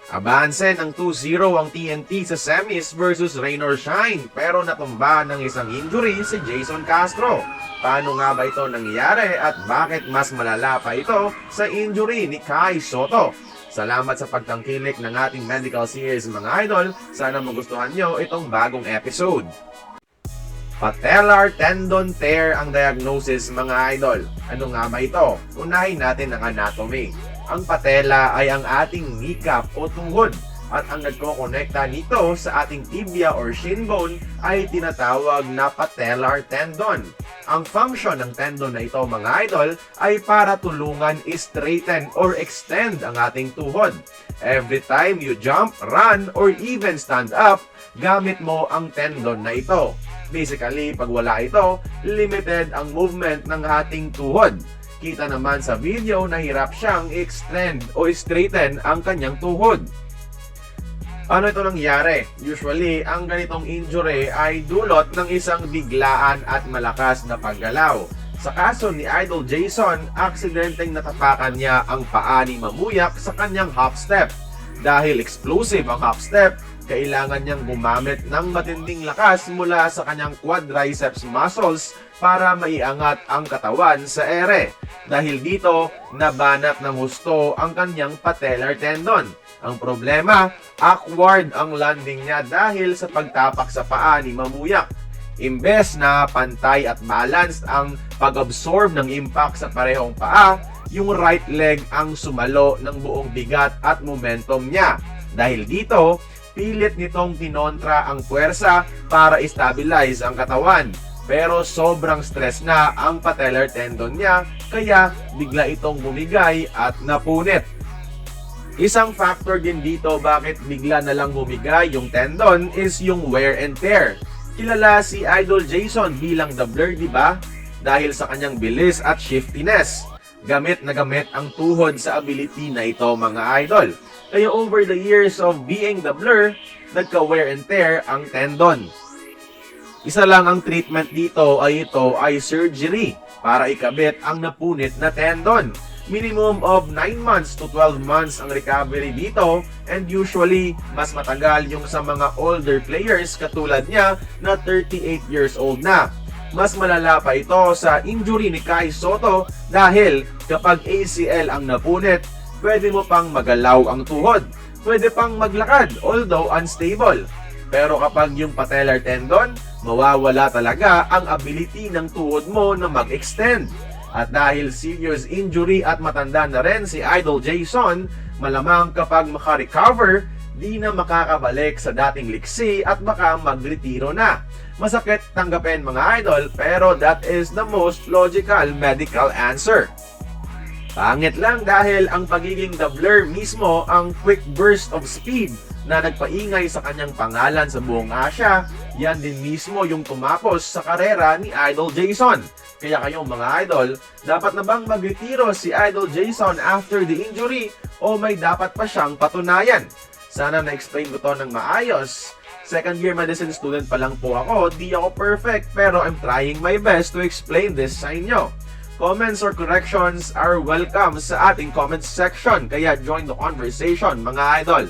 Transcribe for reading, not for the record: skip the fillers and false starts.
Abanse ng 2-0 ang TNT sa semis versus Rain or Shine pero natumba ng isang injury si Jason Castro. Paano nga ba ito nangyayari at bakit mas malala pa ito sa injury ni Kai Sotto? Salamat sa pagtangkilik ng ating medical series mga idol. Sana magustuhan nyo itong bagong episode. Patellar tendon tear ang diagnosis mga idol. Ano nga ba ito? Unahin natin ang anatomy. Ang patella ay ang ating kneecap o tuhod at ang nagkokonekta nito sa ating tibia or shin bone ay tinatawag na patellar tendon. Ang function ng tendon na ito mga idol ay para tulungan straighten or extend ang ating tuhod. Every time you jump, run, or even stand up, gamit mo ang tendon na ito. Basically, pag wala ito, limited ang movement ng ating tuhod. Kita naman sa video na hirap siyang extend o straighten ang kanyang tuhod. Ano ito nangyari? Usually, ang ganitong injury ay dulot ng isang biglaan at malakas na paggalaw. Sa kaso ni Idol Jason, aksidenteng natapakan niya ang paa ni Mamuyak sa kanyang hop step. Dahil explosive ang hop step, kailangan niyang gumamit ng matinding lakas mula sa kanyang quadriceps muscles para maiangat ang katawan sa ere. Dahil dito, nabanat ng husto ang kanyang patellar tendon. Ang problema, awkward ang landing niya dahil sa pagtapak sa paa ni Mamuyak. Imbes na pantay at balanced ang pag-absorb ng impact sa parehong paa, yung right leg ang sumalo ng buong bigat at momentum niya. Dahil dito, pilit nitong tinontra ang puwersa para stabilize ang katawan. Pero sobrang stress na ang patellar tendon niya, kaya bigla itong bumigay at napunit. Isang factor din dito bakit bigla na lang bumigay yung tendon is yung wear and tear. Kilala si Idol Jason bilang The Blur, di ba? Dahil sa kanyang bilis at shiftiness. Gamit na gamit ang tuhod sa ability na ito mga idol. Kaya over the years of being The Blur, nagka-wear and tear ang tendon. Isa lang ang treatment dito ay surgery para ikabit ang napunit na tendon. Minimum of 9 months to 12 months ang recovery dito and usually mas matagal yung sa mga older players katulad niya na 38 years old na. Mas malala pa ito sa injury ni Kai Sotto dahil kapag ACL ang napunit, pwede mo pang magalaw ang tuhod. Pwede pang maglakad although unstable. Pero kapag yung patellar tendon, mawawala talaga ang ability ng tuhod mo na mag-extend. At dahil serious injury at matanda na rin si Idol Jason, malamang kapag makarecover, di na makakabalik sa dating liksi at baka magretiro na. Masakit tanggapin mga idol, pero that is the most logical medical answer. Pangit lang dahil ang pagiging The Blur mismo ang quick burst of speed na nagpaingay sa kanyang pangalan sa buong Asia, yan din mismo yung tumapos sa karera ni Idol Jason. Kaya kayong mga idol, dapat na bang magretiro si Idol Jason after the injury o may dapat pa siyang patunayan? Sana na-explain ko to ng maayos. Second year medicine student pa lang po ako, di ako perfect pero I'm trying my best to explain this sa inyo. Comments or corrections are welcome sa ating comments section kaya join the conversation mga idol.